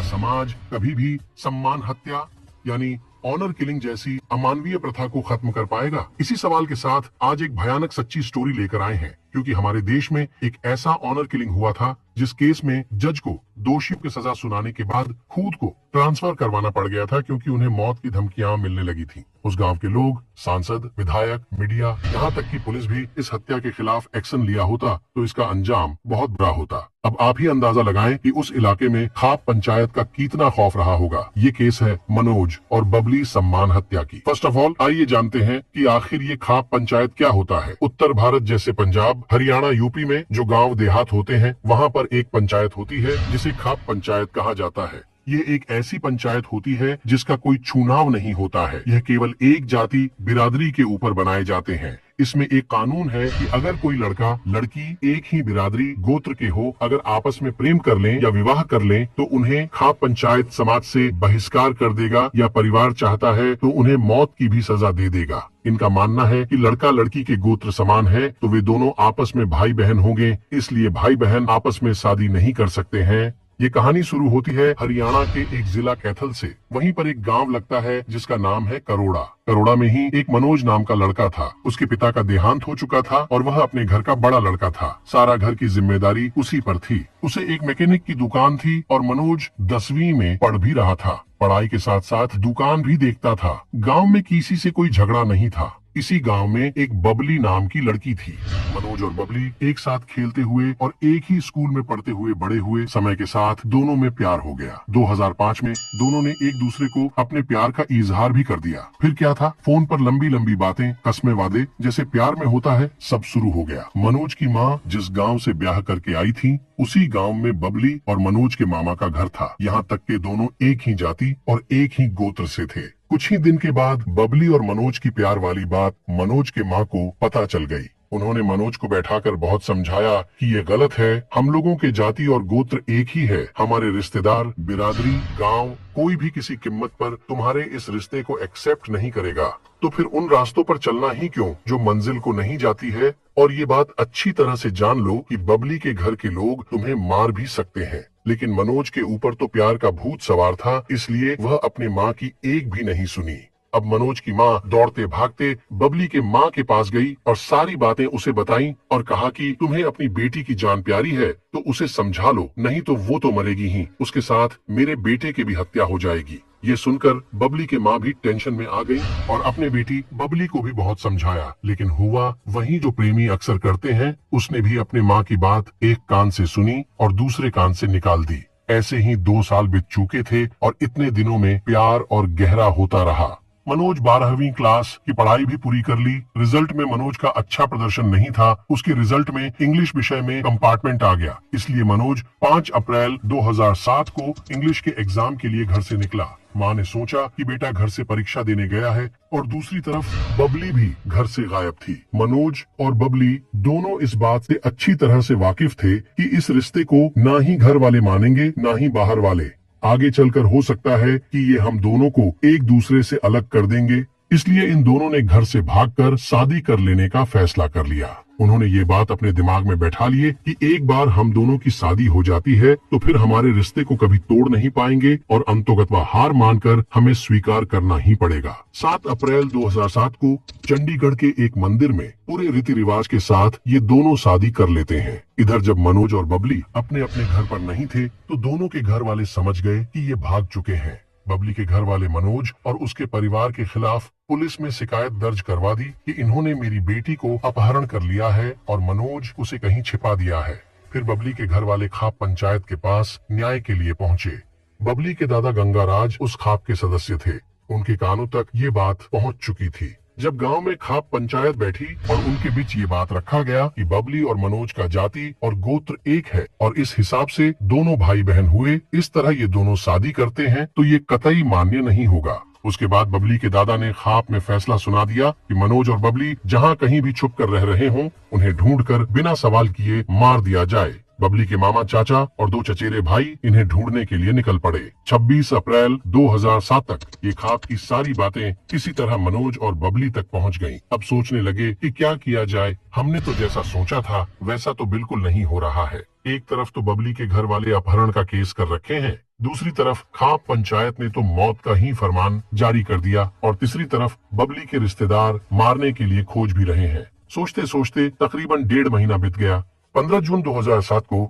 समाज कभी भी सम्मान हत्या यानी ऑनर किलिंग जैसी अमानवीय प्रथा को खत्म कर पाएगा? इसी सवाल के साथ आज एक भयानक सच्ची स्टोरी लेकर आए हैं, क्योंकि हमारे देश में एक ऐसा ऑनर किलिंग हुआ था जिस केस में जज को दोषियों की सजा सुनाने के बाद खुद को ट्रांसफर करवाना पड़ गया था, क्योंकि उन्हें मौत की धमकियां मिलने लगी थी। उस गांव के लोग, सांसद, विधायक, मीडिया, यहाँ तक कि पुलिस भी इस हत्या के खिलाफ एक्शन लिया होता तो इसका अंजाम बहुत बुरा होता। अब आप ही अंदाजा लगाएं कि उस इलाके में खाप पंचायत का कितना खौफ रहा होगा। ये केस है मनोज और बबली सम्मान हत्या की। फर्स्ट ऑफ ऑल आइए जानते हैं कि आखिर ये खाप पंचायत क्या होता है। उत्तर भारत जैसे पंजाब, हरियाणा, यूपी में जो गांव देहात होते हैं, वहाँ पर एक पंचायत होती है जिसे खाप पंचायत कहा जाता है। ये एक ऐसी पंचायत होती है जिसका कोई चुनाव नहीं होता है। यह केवल एक जाति बिरादरी के ऊपर बनाए जाते हैं। इसमें एक कानून है कि अगर कोई लड़का लड़की एक ही बिरादरी गोत्र के हो, अगर आपस में प्रेम कर लें या विवाह कर लें तो उन्हें खाप पंचायत समाज से बहिष्कार कर देगा, या परिवार चाहता है तो उन्हें मौत की भी सजा दे देगा। इनका मानना है कि लड़का लड़की के गोत्र समान है तो वे दोनों आपस में भाई बहन होंगे, इसलिए भाई बहन आपस में शादी नहीं कर सकते हैं। ये कहानी शुरू होती है हरियाणा के एक जिला कैथल से। वहीं पर एक गांव लगता है जिसका नाम है करोड़ा। करोड़ा में ही एक मनोज नाम का लड़का था। उसके पिता का देहांत हो चुका था और वह अपने घर का बड़ा लड़का था। सारा घर की जिम्मेदारी उसी पर थी। उसे एक मैकेनिक की दुकान थी और मनोज 10वीं में पढ़ भी रहा था। पढ़ाई के साथ साथ दुकान भी देखता था। गांव में किसी से कोई झगड़ा नहीं था। इसी गांव में एक बबली नाम की लड़की थी। मनोज और बबली एक साथ खेलते हुए और एक ही स्कूल में पढ़ते हुए बड़े हुए। समय के साथ दोनों में प्यार हो गया। 2005 में दोनों ने एक दूसरे को अपने प्यार का इजहार भी कर दिया। फिर क्या था, फोन पर लंबी लंबी बातें, कस्में वादे, जैसे प्यार में होता है, सब शुरू हो गया। मनोज की माँ जिस गाँव से ब्याह करके आई थी, उसी गांव में बबली और मनोज के मामा का घर था। यहाँ तक के दोनों एक ही जाति और एक ही गोत्र से थे। कुछ ही दिन के बाद बबली और मनोज की प्यार वाली बात मनोज के माँ को पता चल गई। उन्होंने मनोज को बैठाकर बहुत समझाया कि ये गलत है, हम लोगों के जाति और गोत्र एक ही है। हमारे रिश्तेदार, बिरादरी, गांव, कोई भी किसी कीमत पर तुम्हारे इस रिश्ते को एक्सेप्ट नहीं करेगा। तो फिर उन रास्तों पर चलना ही क्यों जो मंजिल को नहीं जाती है। और ये बात अच्छी तरह से जान लो कि बबली के घर के लोग तुम्हें मार भी सकते हैं। लेकिन मनोज के ऊपर तो प्यार का भूत सवार था, इसलिए वह अपनी माँ की एक भी नहीं सुनी। अब मनोज की माँ दौड़ते भागते बबली के माँ के पास गई और सारी बातें उसे बताईं और कहा कि तुम्हें अपनी बेटी की जान प्यारी है तो उसे समझा लो, नहीं तो वो तो मरेगी ही, उसके साथ मेरे बेटे की भी हत्या हो जाएगी। ये सुनकर बबली के माँ भी टेंशन में आ गई और अपने बेटी बबली को भी बहुत समझाया। लेकिन हुआ वही जो प्रेमी अक्सर करते हैं, उसने भी अपने माँ की बात एक कान से सुनी और दूसरे कान से निकाल दी। ऐसे ही 2 साल बीत चुके थे और इतने दिनों में प्यार और गहरा होता रहा। मनोज 12वीं क्लास की पढ़ाई भी पूरी कर ली। रिजल्ट में मनोज का अच्छा प्रदर्शन नहीं था। उसके रिजल्ट में इंग्लिश विषय में कंपार्टमेंट आ गया। इसलिए मनोज 5 अप्रैल 2007 को इंग्लिश के एग्जाम के लिए घर से निकला। माँ ने सोचा कि बेटा घर से परीक्षा देने गया है, और दूसरी तरफ बबली भी घर से गायब थी। मनोज और बबली दोनों इस बात से अच्छी तरह से वाकिफ थे कि इस रिश्ते को ना ही घर वाले मानेंगे ना ही बाहर वाले। आगे चलकर हो सकता है कि ये हम दोनों को एक दूसरे से अलग कर देंगे। इसलिए इन दोनों ने घर से भागकर शादी कर लेने का फैसला कर लिया। उन्होंने ये बात अपने दिमाग में बैठा लिए कि एक बार हम दोनों की शादी हो जाती है तो फिर हमारे रिश्ते को कभी तोड़ नहीं पाएंगे और अंतोगत्वा हार मानकर हमें स्वीकार करना ही पड़ेगा। 7 अप्रैल 2007 को चंडीगढ़ के एक मंदिर में पूरे रीति रिवाज के साथ ये दोनों शादी कर लेते हैं। इधर जब मनोज और बबली अपने अपने घर पर नहीं थे तो दोनों के घर वाले समझ गए कि ये भाग चुके हैं। बबली के घर वाले मनोज और उसके परिवार के खिलाफ पुलिस में शिकायत दर्ज करवा दी कि इन्होंने मेरी बेटी को अपहरण कर लिया है और मनोज उसे कहीं छिपा दिया है। फिर बबली के घर वाले खाप पंचायत के पास न्याय के लिए पहुंचे। बबली के दादा गंगाराज उस खाप के सदस्य थे। उनके कानों तक ये बात पहुंच चुकी थी। जब गांव में खाप पंचायत बैठी और उनके बीच ये बात रखा गया कि बबली और मनोज का जाति और गोत्र एक है और इस हिसाब से दोनों भाई बहन हुए, इस तरह ये दोनों शादी करते हैं, तो ये कतई मान्य नहीं होगा। उसके बाद बबली के दादा ने खाप में फैसला सुना दिया कि मनोज और बबली जहाँ कहीं भी छुप कर रह रहे हों, उन्हें ढूंढकर बिना सवाल किए मार दिया जाए। बबली के मामा, चाचा और 2 चचेरे भाई इन्हें ढूंढने के लिए निकल पड़े। 26 अप्रैल 2007 तक ये खाप की सारी बातें किसी तरह मनोज और बबली तक पहुंच गईं। अब सोचने लगे कि क्या किया जाए। हमने तो जैसा सोचा था वैसा तो बिल्कुल नहीं हो रहा है। एक तरफ तो बबली के घर वाले अपहरण का केस कर रखे हैं, दूसरी तरफ खाप पंचायत ने तो मौत का ही फरमान जारी कर दिया और तीसरी तरफ बबली के रिश्तेदार मारने के लिए खोज भी रहे हैं। सोचते सोचते तकरीबन 1.5 महीना बीत गया। 15 जून 2007 को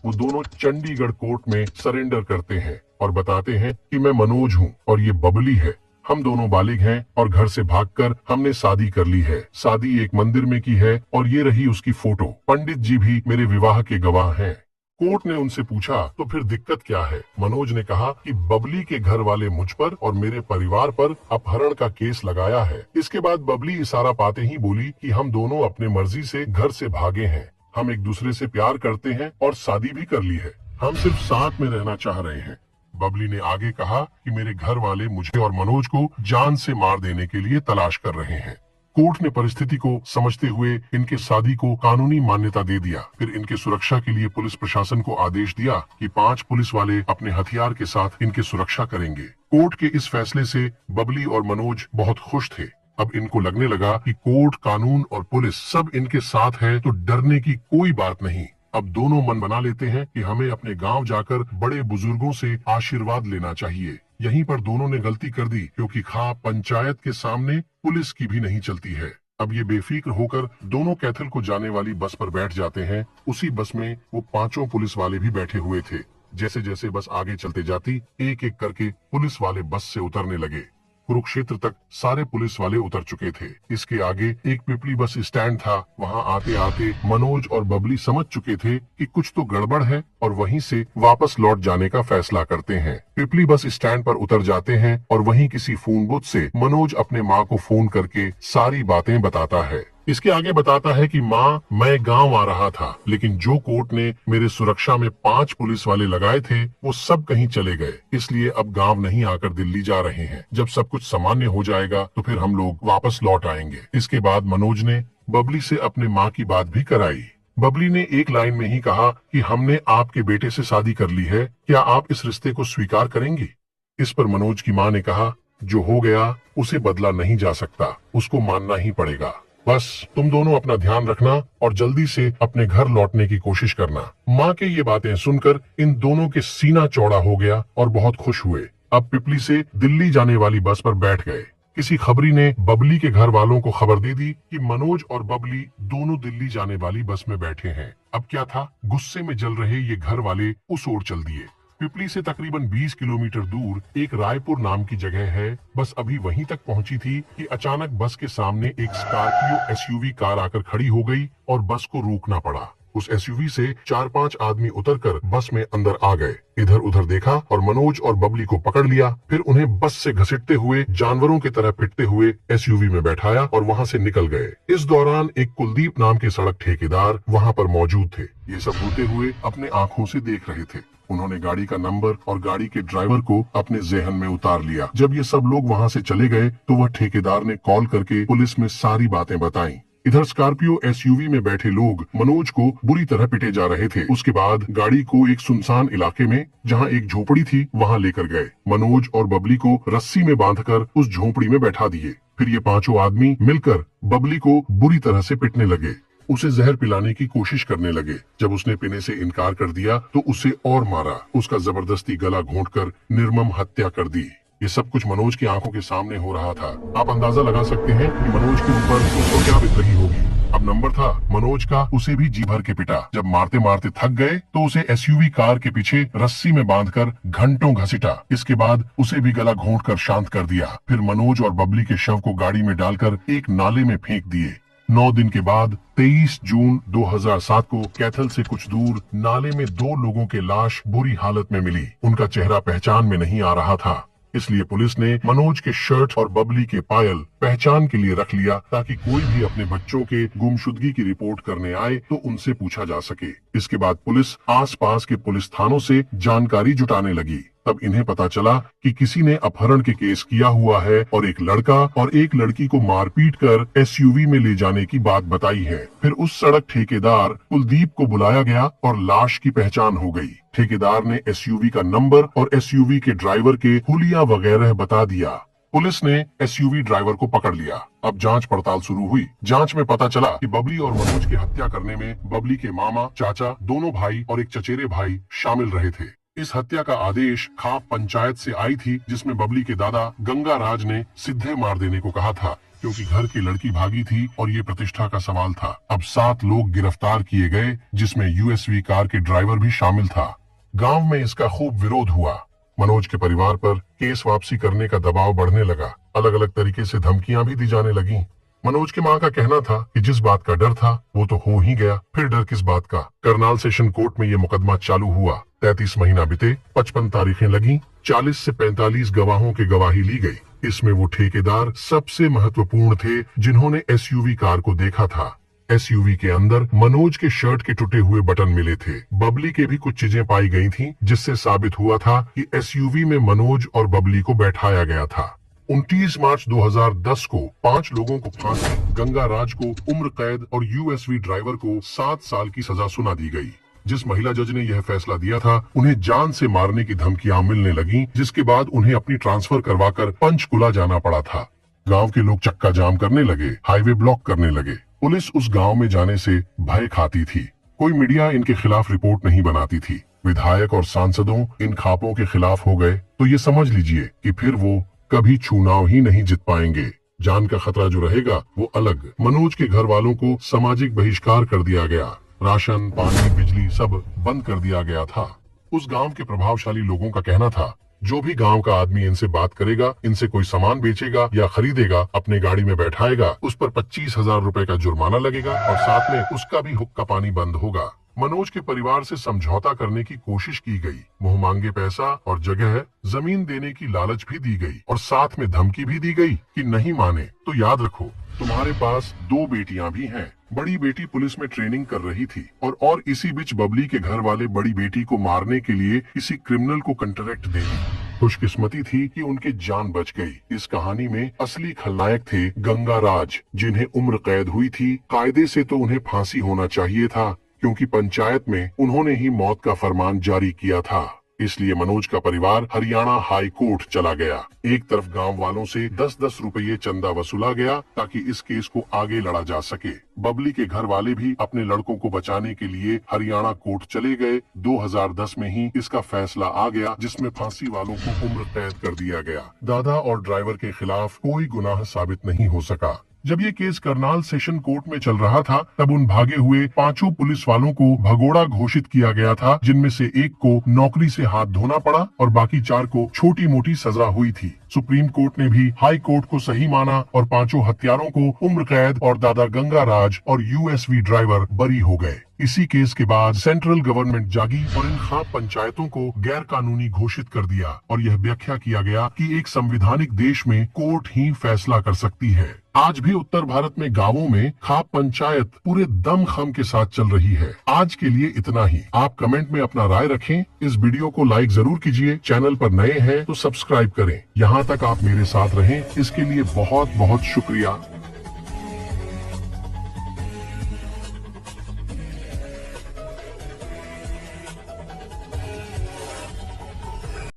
वो दोनों चंडीगढ़ कोर्ट में सरेंडर करते हैं और बताते हैं कि मैं मनोज हूँ और ये बबली है। हम दोनों बालिग हैं और घर से भागकर हमने शादी कर ली है। शादी एक मंदिर में की है और ये रही उसकी फोटो। पंडित जी भी मेरे विवाह के गवाह हैं। कोर्ट ने उनसे पूछा तो फिर दिक्कत क्या है। मनोज ने कहा कि बबली के घर वाले मुझ पर और मेरे परिवार पर अपहरण का केस लगाया है। इसके बाद बबली इशारा पाते ही बोली कि हम दोनों अपने मर्जी से घर से भागे हैं। हम एक दूसरे से प्यार करते हैं और शादी भी कर ली है। हम सिर्फ साथ में रहना चाह रहे हैं। बबली ने आगे कहा कि मेरे घर वाले मुझे और मनोज को जान से मार देने के लिए तलाश कर रहे हैं। कोर्ट ने परिस्थिति को समझते हुए इनके शादी को कानूनी मान्यता दे दिया। फिर इनके सुरक्षा के लिए पुलिस प्रशासन को आदेश दिया कि 5 पुलिस वाले अपने हथियार के साथ इनकी सुरक्षा करेंगे। कोर्ट के इस फैसले से बबली और मनोज बहुत खुश थे। अब इनको लगने लगा कि कोर्ट, कानून और पुलिस सब इनके साथ है तो डरने की कोई बात नहीं। अब दोनों मन बना लेते हैं कि हमें अपने गांव जाकर बड़े बुजुर्गों से आशीर्वाद लेना चाहिए। यहीं पर दोनों ने गलती कर दी क्योंकि खाप पंचायत के सामने पुलिस की भी नहीं चलती है। अब ये बेफिक्र होकर दोनों कैथल को जाने वाली बस पर बैठ जाते हैं। उसी बस में वो 5 पुलिस वाले भी बैठे हुए थे। जैसे जैसे बस आगे चलते जाती एक एक करके पुलिस वाले बस से उतरने लगे। कुरुक्षेत्र तक सारे पुलिस वाले उतर चुके थे। इसके आगे एक पिपली बस स्टैंड था। वहां आते आते मनोज और बबली समझ चुके थे कि कुछ तो गड़बड़ है और वहीं से वापस लौट जाने का फैसला करते हैं। पिपली बस स्टैंड पर उतर जाते हैं और वहीं किसी फोन बूथ से मनोज अपने माँ को फोन करके सारी बातें बताता है। इसके आगे बताता है कि माँ, मैं गांव आ रहा था, लेकिन जो कोर्ट ने मेरे सुरक्षा में 5 पुलिस वाले लगाए थे वो सब कहीं चले गए, इसलिए अब गांव नहीं आकर दिल्ली जा रहे हैं। जब सब कुछ सामान्य हो जाएगा तो फिर हम लोग वापस लौट आएंगे। इसके बाद मनोज ने बबली से अपने माँ की बात भी कराई। बबली ने एक लाइन में ही कहा कि हमने आपके बेटे से शादी कर ली है, क्या आप इस रिश्ते को स्वीकार करेंगी? इस पर मनोज की माँ ने कहा, जो हो गया उसे बदला नहीं जा सकता, उसको मानना ही पड़ेगा। बस तुम दोनों अपना ध्यान रखना और जल्दी से अपने घर लौटने की कोशिश करना। माँ के ये बातें सुनकर इन दोनों के सीना चौड़ा हो गया और बहुत खुश हुए। अब पिपली से दिल्ली जाने वाली बस पर बैठ गए। किसी खबरी ने बबली के घर वालों को खबर दे दी कि मनोज और बबली दोनों दिल्ली जाने वाली बस में बैठे हैं। अब क्या था, गुस्से में जल रहे ये घर वाले उस ओर चल दिए। पिपली से तकरीबन 20 किलोमीटर दूर एक रायपुर नाम की जगह है। बस अभी वहीं तक पहुंची थी कि अचानक बस के सामने एक स्कॉर्पियो एसयूवी कार आकर खड़ी हो गई और बस को रोकना पड़ा। उस एसयूवी से 4-5 आदमी उतरकर बस में अंदर आ गए। इधर उधर देखा और मनोज और बबली को पकड़ लिया। फिर उन्हें बस से घसीटते हुए, जानवरों की तरह पिटते हुए एसयूवी में बैठाया और वहां से निकल गए। इस दौरान एक कुलदीप नाम के सड़क ठेकेदार वहां पर मौजूद थे। ये सब होते हुए अपने आंखों से देख रहे थे। उन्होंने गाड़ी का नंबर और गाड़ी के ड्राइवर को अपने ज़हन में उतार लिया। जब ये सब लोग वहां से चले गए तो वह ठेकेदार ने कॉल करके पुलिस में सारी बातें बताईं। इधर स्कॉर्पियो एसयूवी में बैठे लोग मनोज को बुरी तरह पिटे जा रहे थे। उसके बाद गाड़ी को एक सुनसान इलाके में, जहां एक झोपड़ी थी, वहां लेकर गए। मनोज और बबली को रस्सी में बांधकर उस झोपड़ी में बैठा दिए। फिर ये 5 आदमी मिलकर बबली को बुरी तरह से पिटने लगे। उसे जहर पिलाने की कोशिश करने लगे। जब उसने पीने से इनकार कर दिया तो उसे और मारा। उसका जबरदस्ती गला घोंटकर निर्मम हत्या कर दी। ये सब कुछ मनोज की आंखों के सामने हो रहा था। आप अंदाजा लगा सकते हैं कि मनोज के ऊपर उसको क्या बीत रही होगी। अब नंबर था मनोज का, उसे भी जी भर के पिटा। जब मारते मारते थक गए तो उसे एसयूवी कार के पीछे रस्सी में बांधकर घंटों घसीटा। इसके बाद उसे भी गला घोंटकर शांत कर दिया। फिर मनोज और बबली के शव को गाड़ी में डालकर एक नाले में फेंक दिए। 9 दिन के बाद 23 जून 2007 को कैथल से कुछ दूर नाले में 2 लोगों के लाश बुरी हालत में मिली। उनका चेहरा पहचान में नहीं आ रहा था, इसलिए पुलिस ने मनोज के शर्ट और बबली के पायल पहचान के लिए रख लिया, ताकि कोई भी अपने बच्चों के गुमशुदगी की रिपोर्ट करने आए तो उनसे पूछा जा सके। इसके बाद पुलिस आसपास के पुलिस थानों से जानकारी जुटाने लगी। तब इन्हें पता चला कि किसी ने अपहरण के केस किया हुआ है और एक लड़का और एक लड़की को मारपीट कर एसयूवी में ले जाने की बात बताई है। फिर उस सड़क ठेकेदार कुलदीप को बुलाया गया और लाश की पहचान हो गई। ठेकेदार ने एसयूवी का नंबर और एसयूवी के ड्राइवर के हुलिया वगैरह बता दिया। पुलिस ने एसयूवी ड्राइवर को पकड़ लिया। अब जांच पड़ताल शुरू हुई। जांच में पता चला कि बबली और मनोज की हत्या करने में बबली के मामा, चाचा, दोनों भाई और एक चचेरे भाई शामिल रहे थे। इस हत्या का आदेश खाप पंचायत से आई थी, जिसमें बबली के दादा गंगाराज ने सीधे मार देने को कहा था, क्योंकि घर की लड़की भागी थी और ये प्रतिष्ठा का सवाल था। अब 7 लोग गिरफ्तार किए गए, जिसमें यूएसवी कार के ड्राइवर भी शामिल था। गांव में इसका खूब विरोध हुआ। मनोज के परिवार पर केस वापसी करने का दबाव बढ़ने लगा। अलग अलग तरीके से धमकियां भी दी जाने लगी। मनोज की मां का कहना था कि जिस बात का डर था वो तो हो ही गया, फिर डर किस बात का। करनाल सेशन कोर्ट में ये मुकदमा चालू हुआ। 33 महीना बीते, 55 तारीखें लगी, 40 से 45 गवाहों की गवाही ली गई। इसमें वो ठेकेदार सबसे महत्वपूर्ण थे जिन्होंने एसयूवी कार को देखा था। एसयूवी के अंदर मनोज के शर्ट के टूटे हुए बटन मिले थे। बबली के भी कुछ चीजें पाई गई थीं, जिससे साबित हुआ था कि एसयूवी में मनोज और बबली को बैठाया गया था। 29 मार्च 2010 को 5 लोगों को फांसी, गंगाराज को उम्र कैद और यूएसवी ड्राइवर को 7 साल की सजा सुना दी गई। जिस महिला जज ने यह फैसला दिया था, उन्हें जान से मारने की धमकियां मिलने लगी, जिसके बाद उन्हें अपनी ट्रांसफर करवाकर पंचकुला जाना पड़ा था। गांव के लोग चक्का जाम करने लगे, हाईवे ब्लॉक करने लगे। पुलिस उस गांव में जाने से भय खाती थी। कोई मीडिया इनके खिलाफ रिपोर्ट नहीं बनाती थी। विधायक और सांसदों इन खापों के खिलाफ हो गए तो ये समझ लीजिए कि फिर वो कभी चुनाव ही नहीं जीत पाएंगे। जान का खतरा जो रहेगा वो अलग। मनोज के घर वालों को सामाजिक बहिष्कार कर दिया गया। राशन, पानी, बिजली सब बंद कर दिया गया था। उस गांव के प्रभावशाली लोगों का कहना था, जो भी गांव का आदमी इनसे बात करेगा, इनसे कोई सामान बेचेगा या खरीदेगा, अपने गाड़ी में बैठाएगा, उस पर 25,000 रुपए का जुर्माना लगेगा और साथ में उसका भी हुक्का पानी बंद होगा। मनोज के परिवार से समझौता करने की कोशिश की गई। मुंह मांगे पैसा और जगह, जमीन देने की लालच भी दी गई और साथ में धमकी भी दी गई कि नहीं माने तो याद रखो तुम्हारे पास 2 बेटियां भी हैं। बड़ी बेटी पुलिस में ट्रेनिंग कर रही थी और इसी बीच बबली के घर वाले बड़ी बेटी को मारने के लिए किसी क्रिमिनल को कंट्रैक्ट दे दी। खुशकिस्मती थी कि उनकी जान बच गई। इस कहानी में असली खलनायक थे गंगाराज, जिन्हें उम्र कैद हुई थी। कायदे से तो उन्हें फांसी होना चाहिए था, क्योंकि पंचायत में उन्होंने ही मौत का फरमान जारी किया था। इसलिए मनोज का परिवार हरियाणा हाई कोर्ट चला गया। एक तरफ गांव वालों से 10-10 रुपये चंदा वसूला गया ताकि इस केस को आगे लड़ा जा सके। बबली के घर वाले भी अपने लड़कों को बचाने के लिए हरियाणा कोर्ट चले गए। 2010 में ही इसका फैसला आ गया, जिसमें फांसी वालों को उम्र कैद कर दिया गया। दादा और ड्राइवर के खिलाफ कोई गुनाह साबित नहीं हो सका। जब ये केस करनाल सेशन कोर्ट में चल रहा था, तब उन भागे हुए 5 पुलिस वालों को भगोड़ा घोषित किया गया था, जिनमें से एक को नौकरी से हाथ धोना पड़ा और बाकी 4 को छोटी मोटी सजा हुई थी। सुप्रीम कोर्ट ने भी हाई कोर्ट को सही माना और 5 हत्यारों को उम्र कैद और दादा गंगाराज और यूएसवी ड्राइवर बरी हो गए। इसी केस के बाद सेंट्रल गवर्नमेंट जागी और इन खाप पंचायतों को गैर कानूनी घोषित कर दिया और यह व्याख्या किया गया कि एक संवैधानिक देश में कोर्ट ही फैसला कर सकती है। आज भी उत्तर भारत में गांवों में खाप पंचायत पूरे दमखम के साथ चल रही है। आज के लिए इतना ही। आप कमेंट में अपना राय रखें। इस वीडियो को लाइक जरूर कीजिए। चैनल पर नए हैं तो सब्सक्राइब करें। यहाँ तक आप मेरे साथ रहें, इसके लिए बहुत बहुत शुक्रिया।